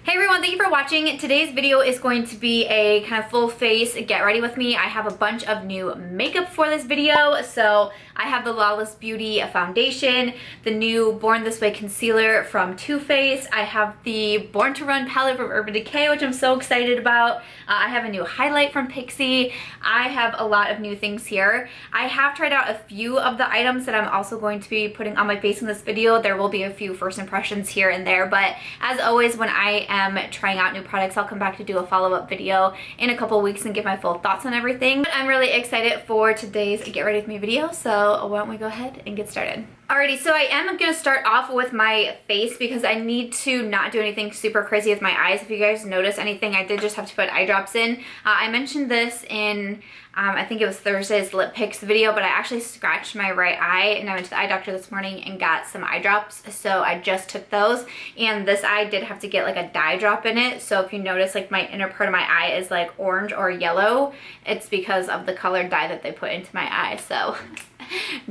Hey everyone, thank you for watching. Today's video is going to be a kind of full face get ready with me. I have a bunch of new makeup for this video. So I have the Lawless Beauty foundation, the new Born This Way concealer from Too Faced. I have the Born to Run palette from Urban Decay, which I'm so excited about. I have a new highlight from Pixi. I have a lot of new things here. I have tried out a few of the items that I'm also going to be putting on my face in this video. There will be a few first impressions here and there, but as always, when I am trying out new products, I'll come back to do a follow-up video in a couple weeks and give my full thoughts on everything. But I'm really excited for today's Get Ready With Me video, so why don't we go ahead and get started. Alrighty, so I am going to start off with my face because I need to not do anything super crazy with my eyes. If you guys notice anything, I did just have to put eye drops in. I mentioned this in I think it was Thursday's lip picks video, but I actually scratched my right eye and I went to the eye doctor this morning and got some eye drops, so I just took those. And this eye did have to get like a dye drop in it, so if you notice like my inner part of my eye is like orange or yellow, it's because of the colored dye that they put into my eye, so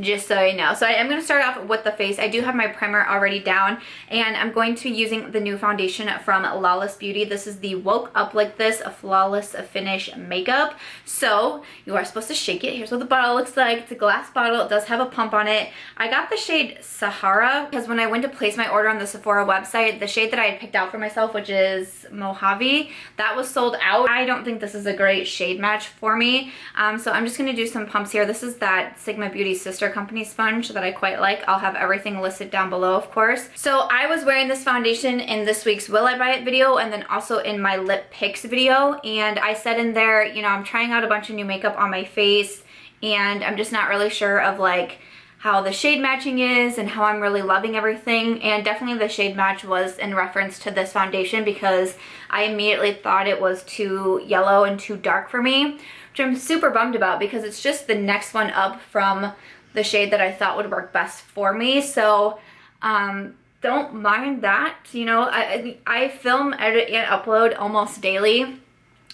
just so you know. So I am going to start off with the face. I do have my primer already down, and I'm going to be using the new foundation from Lawless Beauty. This is the Woke Up Like This, a Flawless Finish makeup. So you are supposed to shake it. Here's what the bottle looks like. It's a glass bottle. It does have a pump on it. I got the shade Sahara because when I went to place my order on the Sephora website, the shade that I had picked out for myself, which is Mojave, that was sold out. I don't think this is a great shade match for me. So I'm just going to do some pumps here. This is that Sigma Beauty sister company sponge that I quite like. I'll have everything listed down below, of course. So I was wearing this foundation in this week's Will I Buy It video, and then also in my lip picks video, and I said in there, you know, I'm trying out a bunch of new makeup on my face and I'm just not really sure of like how the shade matching is and how I'm really loving everything. And definitely the shade match was in reference to this foundation because I immediately thought it was too yellow and too dark for me, which I'm super bummed about because it's just the next one up from the shade that I thought would work best for me. So don't mind that. You know, I film, edit, and upload almost daily,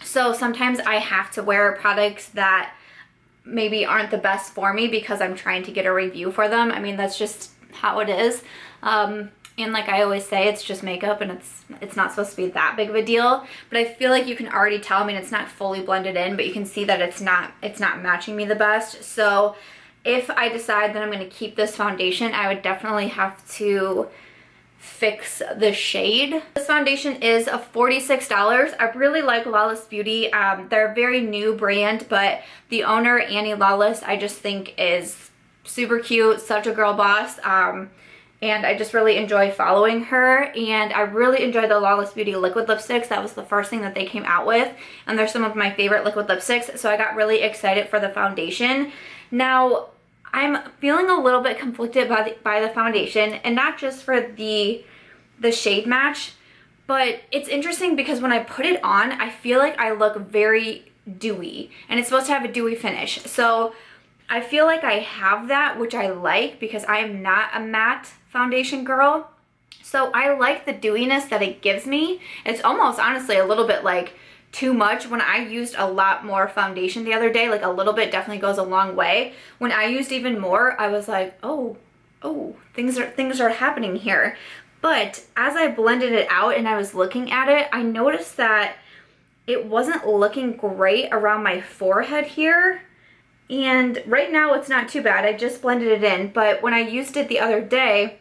so sometimes I have to wear products that maybe aren't the best for me because I'm trying to get a review for them. I mean, that's just how it is. And like I always say, it's just makeup and it's not supposed to be that big of a deal. But I feel like you can already tell, I mean, it's not fully blended in, but you can see that it's not matching me the best. So if I decide that I'm going to keep this foundation, I would definitely have to fix the shade. This foundation is $46. I really like Lawless Beauty. They're a very new brand, but the owner, Annie Lawless, I just think is super cute, such a girl boss. And I just really enjoy following her, and I really enjoy the Lawless Beauty liquid lipsticks. That was the first thing that they came out with, and they're some of my favorite liquid lipsticks, so I got really excited for the foundation. Now, I'm feeling a little bit conflicted by the foundation, and not just for the shade match, but it's interesting because when I put it on, I feel like I look very dewy, and it's supposed to have a dewy finish. So I feel like I have that, which I like because I am not a matte foundation girl. So I like the dewiness that it gives me. It's almost honestly a little bit like too much. When I used a lot more foundation the other day, like a little bit definitely goes a long way. When I used even more, I was like, oh, things are happening here. But as I blended it out and I was looking at it, I noticed that it wasn't looking great around my forehead here. And right now it's not too bad. I just blended it in, but when I used it the other day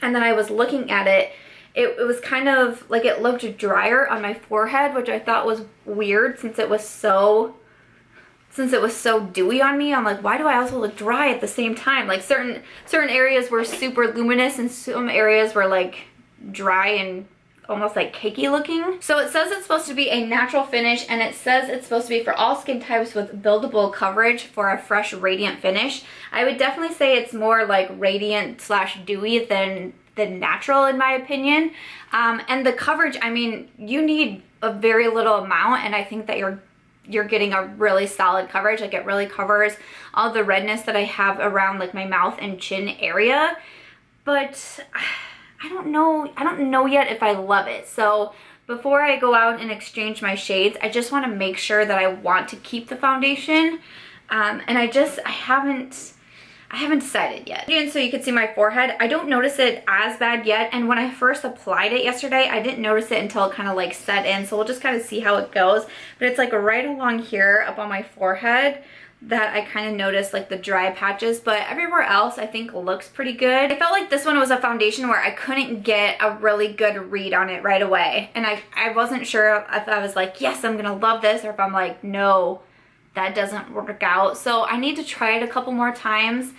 and then I was looking at it, it was kind of like it looked drier on my forehead, which I thought was weird since it was so dewy on me. I'm like, why do I also look dry at the same time? Like certain areas were super luminous and some areas were like dry and almost like cakey looking. So it says it's supposed to be a natural finish, and it says it's supposed to be for all skin types with buildable coverage for a fresh, radiant finish. I would definitely say it's more like radiant / dewy than natural in my opinion. And the coverage, I mean, you need a very little amount, and I think that you're getting a really solid coverage. Like it really covers all the redness that I have around like my mouth and chin area. But I don't know yet if I love it. So before I go out and exchange my shades, I just want to make sure that I want to keep the foundation. And I I haven't decided yet. And so you can see my forehead. I don't notice it as bad yet, and when I first applied it yesterday, I didn't notice it until it kind of like set in, so we'll just kind of see how it goes. But it's like right along here up on my forehead that I kind of noticed like the dry patches, but everywhere else I think looks pretty good. I felt like this one was a foundation where I couldn't get a really good read on it right away, and I wasn't sure if I was like, yes, I'm gonna love this, or if I'm like, no, that doesn't work out. So I need to try it a couple more times,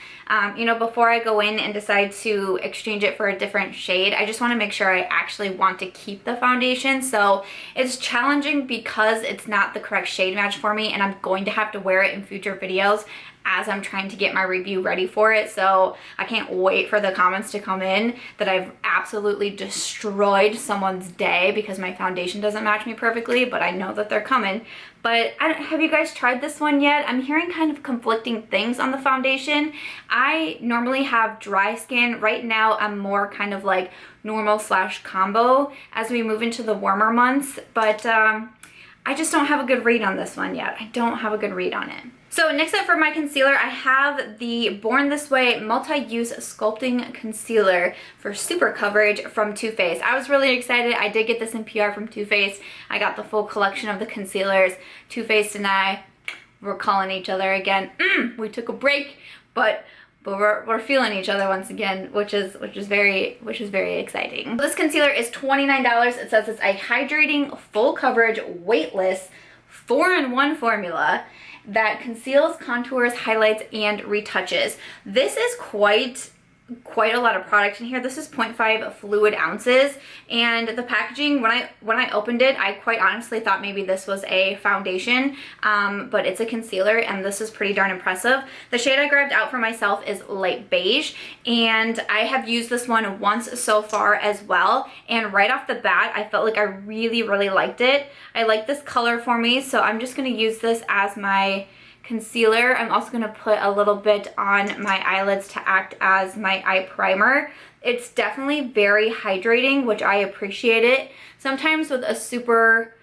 you know, before I go in and decide to exchange it for a different shade. I just want to make sure I actually want to keep the foundation. So it's challenging because it's not the correct shade match for me, and I'm going to have to wear it in future videos as I'm trying to get my review ready for it. So I can't wait for the comments to come in that I've absolutely destroyed someone's day because my foundation doesn't match me perfectly, but I know that they're coming. But have you guys tried this one yet? I'm hearing kind of conflicting things on the foundation. I normally have dry skin. Right now I'm more kind of like normal / combo as we move into the warmer months, but I just don't have a good read on this one yet. I don't have a good read on it. So next up for my concealer, I have the Born This Way Multi-Use Sculpting Concealer for Super Coverage from Too Faced. I was really excited. I did get this in PR from Too Faced. I got the full collection of the concealers. Too Faced and I were calling each other again. We took a break, but we're feeling each other once again, which is very exciting. This concealer is $29. It says it's a hydrating, full coverage, weightless, 4-in-1 formula that conceals, contours, highlights, and retouches. This is quite a lot of product in here. This is 0.5 fluid ounces, and the packaging, when I opened it, I quite honestly thought maybe this was a foundation, but it's a concealer, and this is pretty darn impressive. The shade I grabbed out for myself is light beige, and I have used this one once so far as well, and right off the bat I felt like I really liked it. I like this color for me, so I'm just going to use this as my concealer. I'm also going to put a little bit on my eyelids to act as my eye primer. It's definitely very hydrating, which I appreciate it. Sometimes with a super,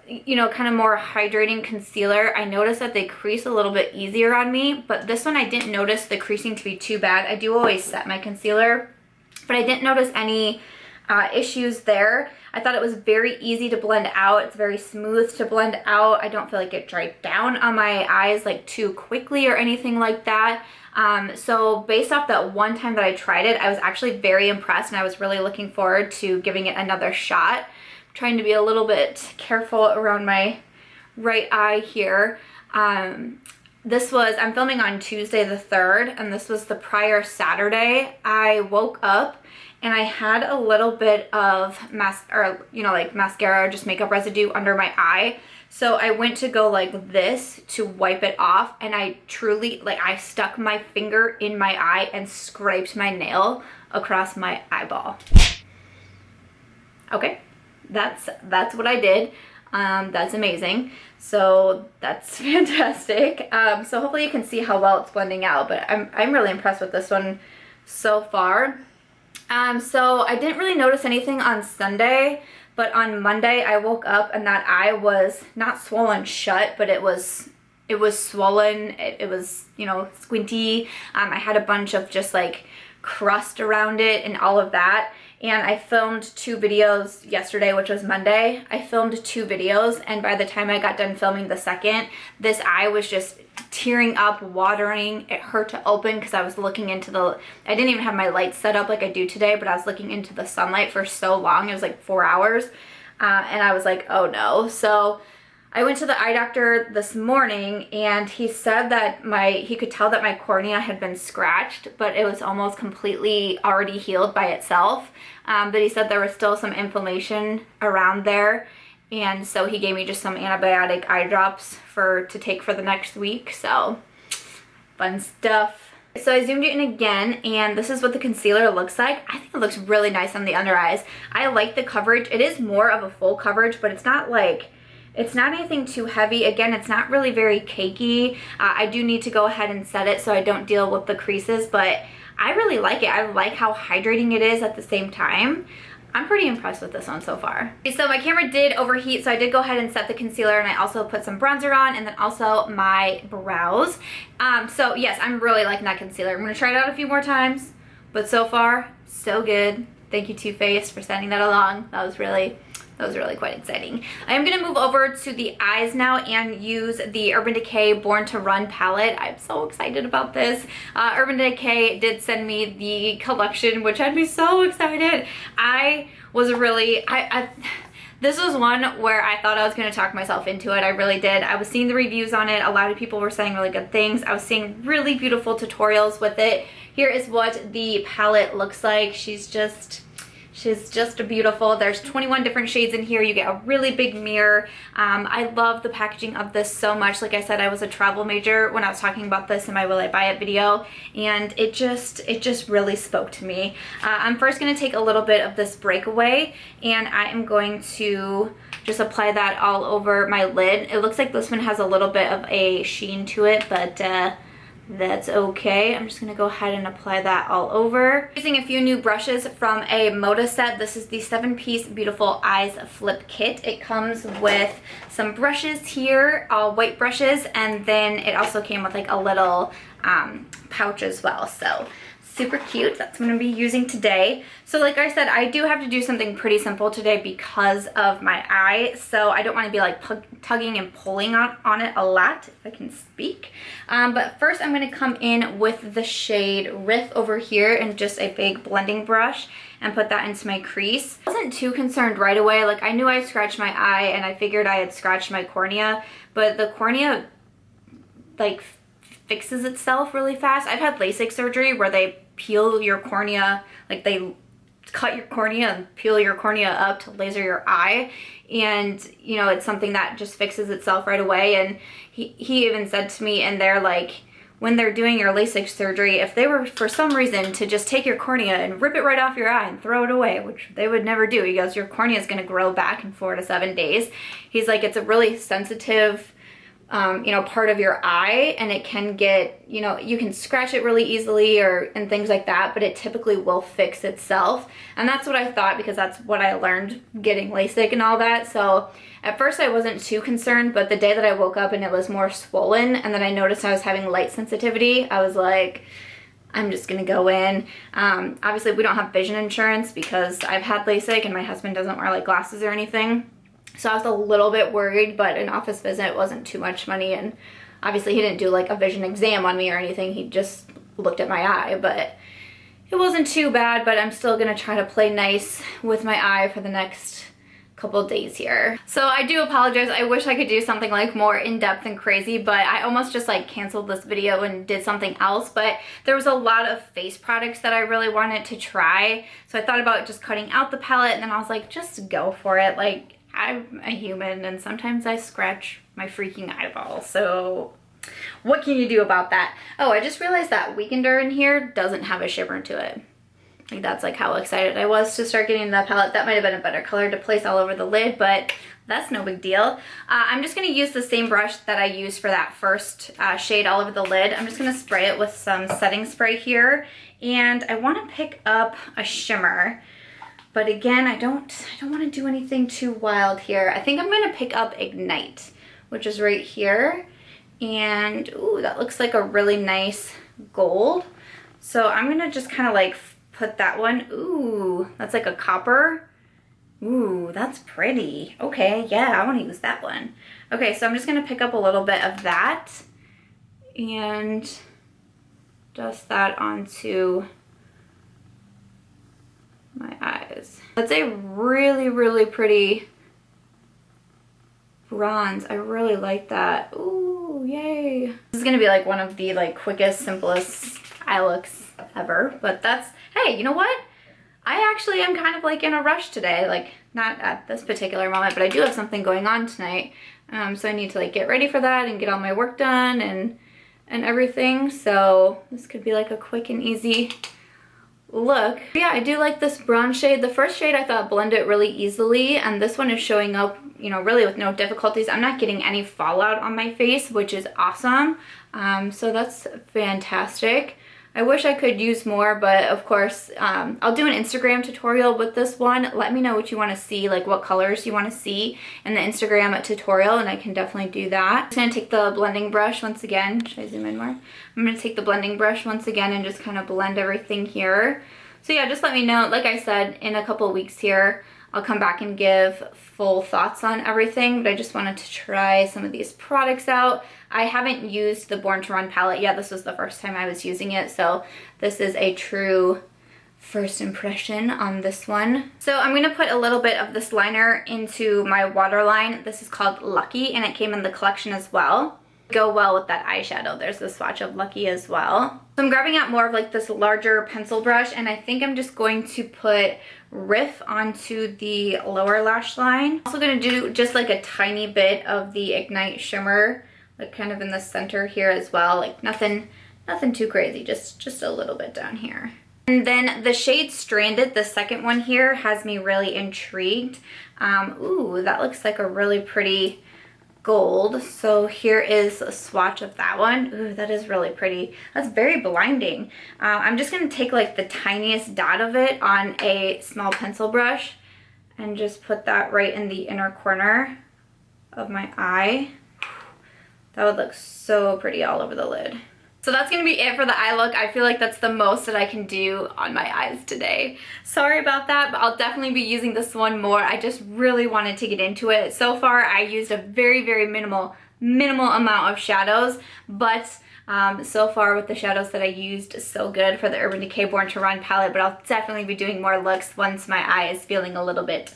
you know, kind of more hydrating concealer, I notice that they crease a little bit easier on me, but this one I didn't notice the creasing to be too bad. I do always set my concealer, but I didn't notice any issues there. I thought it was very easy to blend out. It's very smooth to blend out. I don't feel like it dried down on my eyes like too quickly or anything like that. So based off that one time that I tried it, I was actually very impressed, and I was really looking forward to giving it another shot. I'm trying to be a little bit careful around my right eye here. I'm filming on Tuesday the 3rd, and this was the prior Saturday. I woke up and I had a little bit of mascara or just makeup residue under my eye. So I went to go like this to wipe it off, and I truly, I stuck my finger in my eye and scraped my nail across my eyeball. Okay, that's what I did. That's amazing. So that's fantastic. So hopefully you can see how well it's blending out, but I'm really impressed with this one so far. So I didn't really notice anything on Sunday, but on Monday I woke up and that eye was not swollen shut, but it was swollen. It was, you know, squinty. I had a bunch of just like crust around it and all of that. And I filmed 2 videos yesterday, which was Monday. I filmed 2 videos, and by the time I got done filming the second, this eye was just tearing up, watering. It hurt to open because I was looking into I didn't even have my lights set up like I do today, but I was looking into the sunlight for so long. It was like 4 hours, and I was like, oh no. So I went to the eye doctor this morning, and he said that he could tell that my cornea had been scratched, but it was almost completely already healed by itself. But he said there was still some inflammation around there, and so he gave me just some antibiotic eye drops to take for the next week. So fun stuff. So I zoomed in again, and this is what the concealer looks like. I think it looks really nice on the under eyes. I like the coverage. It is more of a full coverage, but it's not anything too heavy. Again, it's not really very cakey. I do need to go ahead and set it so I don't deal with the creases, but I really like it. I like how hydrating it is at the same time. I'm pretty impressed with this one so far. Okay, so my camera did overheat, so I did go ahead and set the concealer, and I also put some bronzer on, and then also my brows. So yes, I'm really liking that concealer. I'm gonna try it out a few more times, but so far, so good. Thank you, Too Faced, for sending that along. That was really quite exciting. I am gonna move over to the eyes now and use the Urban Decay Born to Run palette. I'm so excited about this. Urban Decay did send me the collection, which had me so excited. I was really, this was one where I thought I was gonna talk myself into it. I really did. I was seeing the reviews on it. A lot of people were saying really good things. I was seeing really beautiful tutorials with it. Here is what the palette looks like. She's just beautiful. There's 21 different shades in here. You get a really big mirror. I love the packaging of this so much. Like I said, I was a travel major when I was talking about this in my Will I Buy It video, and it just really spoke to me. I'm first going to take a little bit of this Breakaway, and I am going to just apply that all over my lid. It looks like this one has a little bit of a sheen to it, but that's okay. I'm just gonna go ahead and apply that all over. Using a few new brushes from a Moda set. This is the 7-piece Beautiful Eyes Flip Kit. It comes with some brushes here, all white brushes, and then it also came with like a little pouch as well. So super cute. That's what I'm gonna be using today. So like I said, I do have to do something pretty simple today because of my eye. So I don't want to be like tugging and pulling on it a lot, if I can speak. But first I'm gonna come in with the shade Riff over here and just a big blending brush and put that into my crease. I wasn't too concerned right away. Like I knew I scratched my eye and I figured I had scratched my cornea, but the cornea like fixes itself really fast. I've had LASIK surgery where they peel your cornea, like they cut your cornea and peel your cornea up to laser your eye, and you know, it's something that just fixes itself right away. And he even said to me, and they're like, when they're doing your LASIK surgery, if they were for some reason to just take your cornea and rip it right off your eye and throw it away, which they would never do, he goes, your cornea is going to grow back in 4 to 7 days. He's like, it's a really sensitive you know, part of your eye, and it can get, you know, you can scratch it really easily and things like that, but it typically will fix itself. And that's what I thought, because that's what I learned getting LASIK and all that. So at first I wasn't too concerned, but the day that I woke up and it was more swollen, and then I noticed I was having light sensitivity, I was like, I'm just gonna go in. Obviously we don't have vision insurance because I've had LASIK and my husband doesn't wear like glasses or anything. So I was a little bit worried, but an office visit wasn't too much money, and obviously he didn't do like a vision exam on me or anything. He just looked at my eye, but it wasn't too bad. But I'm still gonna try to play nice with my eye for the next couple of days here. So I do apologize. I wish I could do something like more in-depth and crazy, but I almost just like canceled this video and did something else. But there was a lot of face products that I really wanted to try. So I thought about just cutting out the palette, and then I was like, just go for it. Like, I'm a human and sometimes I scratch my freaking eyeball, so what can you do about that? Oh, I just realized that Weekender in here doesn't have a shimmer to it. Like, that's like how excited I was to start getting the palette. That might have been a better color to place all over the lid, but that's no big deal. I'm just gonna use the same brush that I used for that first shade all over the lid. I'm just gonna spray it with some setting spray here, and I wanna pick up a shimmer. But again, I don't want to do anything too wild here. I think I'm going to pick up Ignite, which is right here. And ooh, that looks like a really nice gold. So I'm going to just kind of like put that one. Ooh, that's like a copper. Ooh, that's pretty. Okay, yeah, I want to use that one. Okay, so I'm just going to pick up a little bit of that and dust that onto my eyes. That's a really, really pretty bronze. I really like that. Ooh, yay. This is gonna be like one of the like quickest, simplest eye looks ever, but that's, hey, you know what? I actually am kind of like in a rush today, like not at this particular moment, but I do have something going on tonight. So I need to like get ready for that and get all my work done and everything. So this could be like a quick and easy look. Yeah, I do like this bronze shade. The first shade I thought blended really easily, and this one is showing up, you know, really with no difficulties. I'm not getting any fallout on my face, which is awesome. So that's fantastic. I wish I could use more, but of course, I'll do an Instagram tutorial with this one. Let me know what you want to see, like what colors you want to see in the Instagram tutorial, and I can definitely do that. I'm just going to take the blending brush once again. Should I zoom in more? I'm going to take the blending brush once again and just kind of blend everything here. So yeah, just let me know. Like I said, in a couple weeks here, I'll come back and give full thoughts on everything, but I just wanted to try some of these products out. I haven't used the Born to Run palette yet. This was the first time I was using it, so this is a true first impression on this one. So I'm going to put a little bit of this liner into my waterline. This is called Lucky, and it came in the collection as well. Go well with that eyeshadow. There's the swatch of Lucky as well. So I'm grabbing out more of like this larger pencil brush, and I think I'm just going to put Riff onto the lower lash line. Also going to do just like a tiny bit of the Ignite shimmer, like kind of in the center here as well. Like nothing too crazy, just a little bit down here. And then the shade Stranded, the second one here, has me really intrigued. Ooh, that looks like a really pretty gold. So here is a swatch of that one. Ooh, that is really pretty. That's very blinding. I'm just going to take like the tiniest dot of it on a small pencil brush and just put that right in the inner corner of my eye. That would look so pretty all over the lid. So that's going to be it for the eye look. I feel like that's the most that I can do on my eyes today. Sorry about that, but I'll definitely be using this one more. I just really wanted to get into it. So far, I used a very, very minimal amount of shadows, but so far with the shadows that I used, so good for the Urban Decay Born to Run palette, but I'll definitely be doing more looks once my eye is feeling a little bit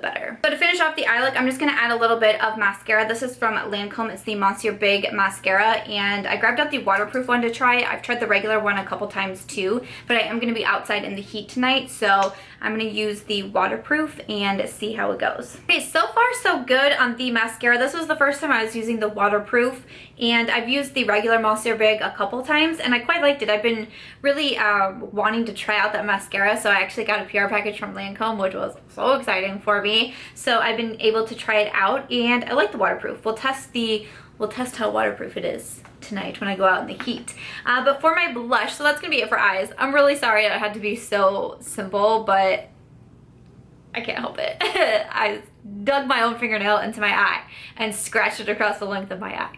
better. So to finish off the eye look, I'm just going to add a little bit of mascara. This is from Lancome. It's the Monsieur Big Mascara, and I grabbed out the waterproof one to try. I've tried the regular one a couple times too, but I am going to be outside in the heat tonight, so I'm going to use the waterproof and see how it goes. Okay, so far so good on the mascara. This was the first time I was using the waterproof, and I've used the regular Monsieur Big a couple times, and I quite liked it. I've been really wanting to try out that mascara, so I actually got a PR package from Lancome, which was so exciting for me. So I've been able to try it out, and I like the waterproof. We'll test how waterproof it is tonight when I go out in the heat. But for my blush, so that's gonna be it for eyes. I'm really sorry it had to be so simple, but I can't help it. I dug my own fingernail into my eye and scratched it across the length of my eye.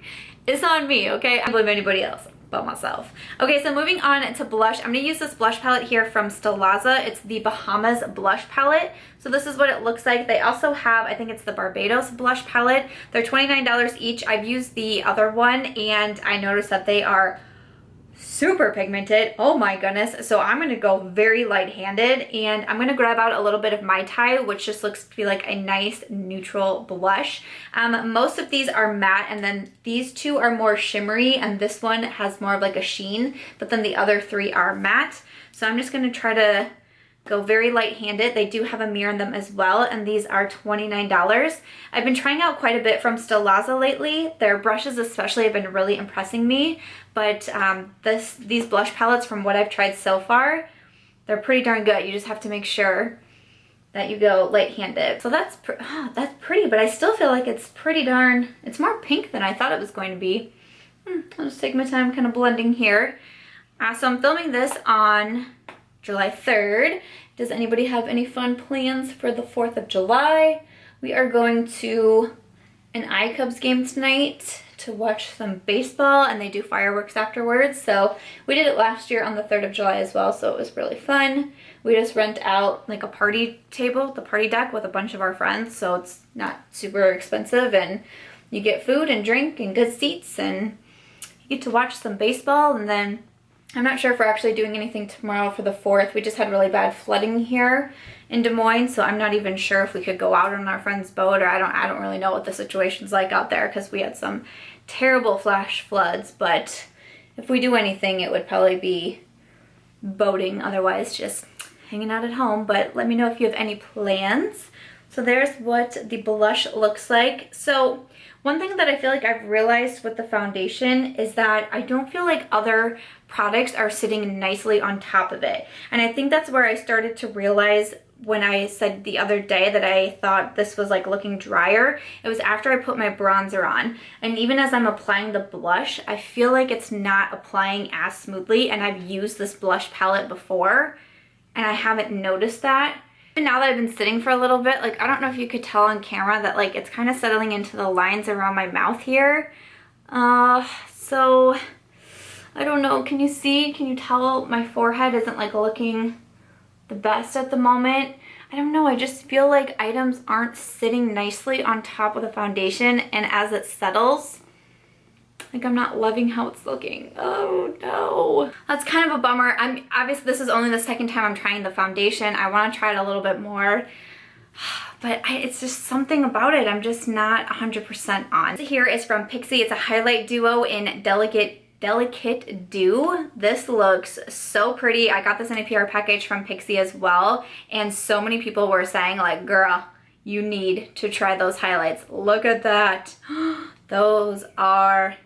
It's on me, okay? I don't blame anybody else but myself. Okay, so moving on to blush, I'm gonna use this blush palette here from Stilazzi. It's the Bahamas blush palette. So this is what it looks like. They also have, I think it's the Barbados blush palette. They're $29 each. I've used the other one, and I noticed that they are super pigmented. Oh my goodness. So I'm going to go very light-handed, and I'm going to grab out a little bit of Mai Tai, which just looks to be like a nice neutral blush. Most of these are matte, and then these two are more shimmery, and this one has more of like a sheen, but then the other three are matte. So I'm just going to try to go very light-handed. They do have a mirror in them as well, and these are $29. I've been trying out quite a bit from Stilazzi lately. Their brushes especially have been really impressing me, but these blush palettes, from what I've tried so far, they're pretty darn good. You just have to make sure that you go light-handed. So that's pretty, but I still feel like it's pretty darn, it's more pink than I thought it was going to be. I'll just take my time kind of blending here. So I'm filming this on July 3rd. Does anybody have any fun plans for the 4th of July? We are going to an iCubs game tonight to watch some baseball, and they do fireworks afterwards. So we did it last year on the 3rd of July as well, so it was really fun. We just rent out like a party table, the party deck, with a bunch of our friends, so it's not super expensive, and you get food and drink and good seats, and you get to watch some baseball. And then I'm not sure if we're actually doing anything tomorrow for the 4th. We just had really bad flooding here in Des Moines, so I'm not even sure if we could go out on our friend's boat, or I don't really know what the situation's like out there, because we had some terrible flash floods. But if we do anything, it would probably be boating, otherwise just hanging out at home. But let me know if you have any plans. So there's what the blush looks like. So one thing that I feel like I've realized with the foundation is that I don't feel like other products are sitting nicely on top of it. And I think that's where I started to realize when I said the other day that I thought this was like looking drier, it was after I put my bronzer on. And even as I'm applying the blush, I feel like it's not applying as smoothly, and I've used this blush palette before and I haven't noticed that. And now that I've been sitting for a little bit, like I don't know if you could tell on camera that like it's kind of settling into the lines around my mouth here. So I don't know, can you see, can you tell my forehead isn't like looking the best at the moment? I don't know, I just feel like items aren't sitting nicely on top of the foundation, and as it settles, like I'm not loving how it's looking. Oh no. That's kind of a bummer. Obviously this is only the second time I'm trying the foundation. I want to try it a little bit more, but it's just something about it I'm just not 100% on. Here is from Pixi. It's a highlight duo in Delicate Dew. This looks so pretty. I got this in a PR package from Pixi as well, and so many people were saying like, girl, you need to try those highlights. Look at that. Those are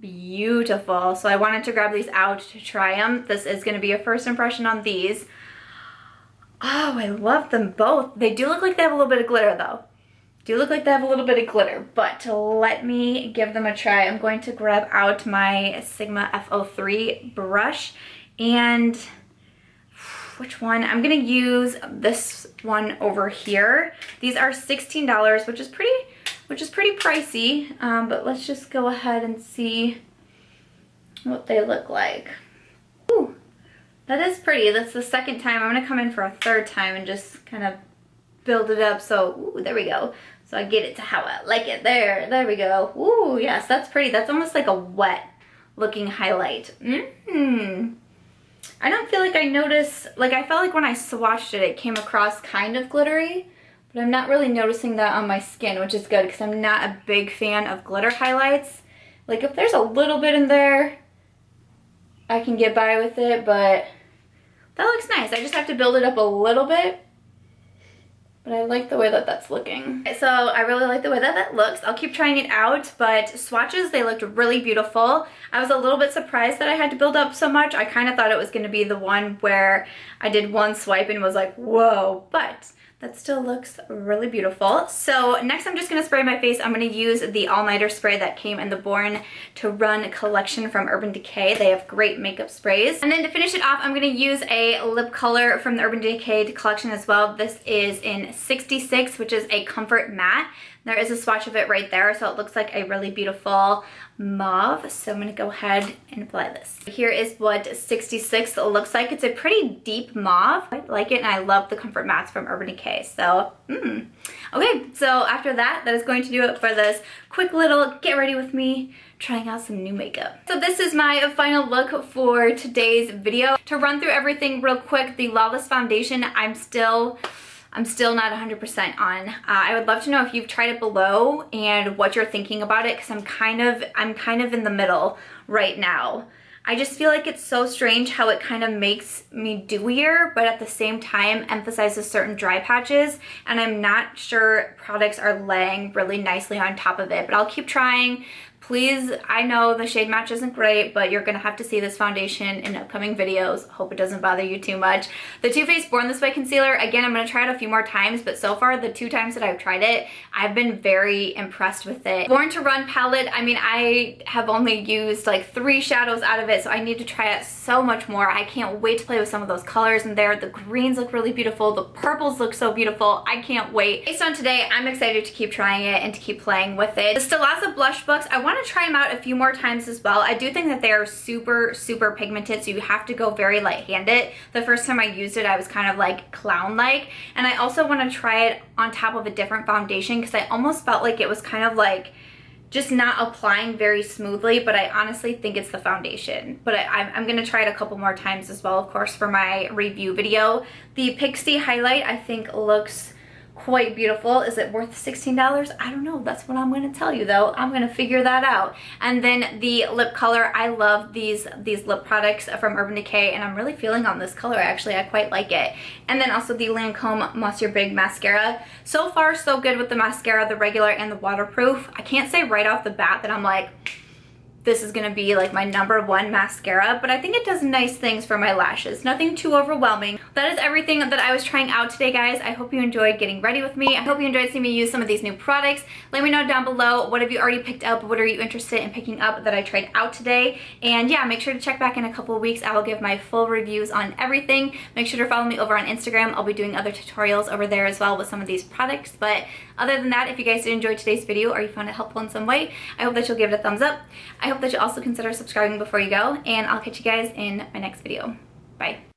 beautiful. So I wanted to grab these out to try them. This is going to be a first impression on these. Oh, I love them both. They do look like they have a little bit of glitter though. But let me give them a try. I'm going to grab out my Sigma F03 brush, and which one? I'm gonna use this one over here. These are $16, which is pretty pricey, but let's just go ahead and see what they look like. Ooh, that is pretty. That's the second time. I'm gonna come in for a third time and just kind of build it up. So, ooh, there we go. So I get it to how I like it. There we go. Ooh, yes, that's pretty. That's almost like a wet looking highlight. I don't feel like I noticed, like I felt like when I swatched it, it came across kind of glittery, but I'm not really noticing that on my skin, which is good because I'm not a big fan of glitter highlights. Like if there's a little bit in there, I can get by with it, but that looks nice. I just have to build it up a little bit. But I like the way that that's looking. So I really like the way that that looks. I'll keep trying it out, but swatches, they looked really beautiful. I was a little bit surprised that I had to build up so much. I kind of thought it was going to be the one where I did one swipe and was like, whoa, but that still looks really beautiful. So next I'm just going to spray my face. I'm going to use the all-nighter spray that came in the Born to Run collection from Urban Decay. They have great makeup sprays. And then to finish it off, I'm going to use a lip color from the Urban Decay collection as well. This is in 66, which is a comfort matte. There is a swatch of it right there, so it looks like a really beautiful mauve. So I'm going to go ahead and apply this. Here is what 66 looks like. It's a pretty deep mauve. I like it, and I love the comfort mattes from Urban Decay. So, okay, so after that, that is going to do it for this quick little get ready with me trying out some new makeup. So this is my final look for today's video. To run through everything real quick, the Lawless foundation, I'm still not 100% on. I would love to know if you've tried it below and what you're thinking about it, because I'm kind of in the middle right now. I just feel like it's so strange how it kind of makes me dewier, but at the same time emphasizes certain dry patches, and I'm not sure products are laying really nicely on top of it, but I'll keep trying. Please, I know the shade match isn't great, but you're gonna have to see this foundation in upcoming videos. Hope it doesn't bother you too much. The Too Faced Born This Way concealer, again, I'm gonna try it a few more times, but so far, the 2 times that I've tried it, I've been very impressed with it. Born to Run palette, I mean, I have only used like 3 shadows out of it, so I need to try it so much more. I can't wait to play with some of those colors in there. The greens look really beautiful. The purples look so beautiful. I can't wait. Based on today, I'm excited to keep trying it and to keep playing with it. The Stilazzi blush books, I want to try them out a few more times as well. I do think that they are super, super pigmented, so you have to go very light-handed. The first time I used it, I was kind of like clown-like, and I also want to try it on top of a different foundation because I almost felt like it was kind of like just not applying very smoothly, but I honestly think it's the foundation. But I'm going to try it a couple more times as well, of course, for my review video. The Pixi highlight, I think, looks quite beautiful. Is it worth $16? I don't know. That's what I'm going to tell you though. I'm going to figure that out. And then the lip color, I love these lip products from Urban Decay, and I'm really feeling on this color actually. I quite like it. And then also the Lancome Monsieur Big Mascara. So far so good with the mascara, the regular and the waterproof. I can't say right off the bat that I'm like, this is gonna be like my #1 mascara, but I think it does nice things for my lashes. Nothing too overwhelming. That is everything that I was trying out today, guys. I hope you enjoyed getting ready with me. I hope you enjoyed seeing me use some of these new products. Let me know down below, what have you already picked up? What are you interested in picking up that I tried out today? And yeah, make sure to check back in a couple of weeks. I will give my full reviews on everything. Make sure to follow me over on Instagram. I'll be doing other tutorials over there as well with some of these products. But other than that, if you guys did enjoy today's video or you found it helpful in some way, I hope that you'll give it a thumbs up. I hope that you'll also consider subscribing before you go, and I'll catch you guys in my next video. Bye.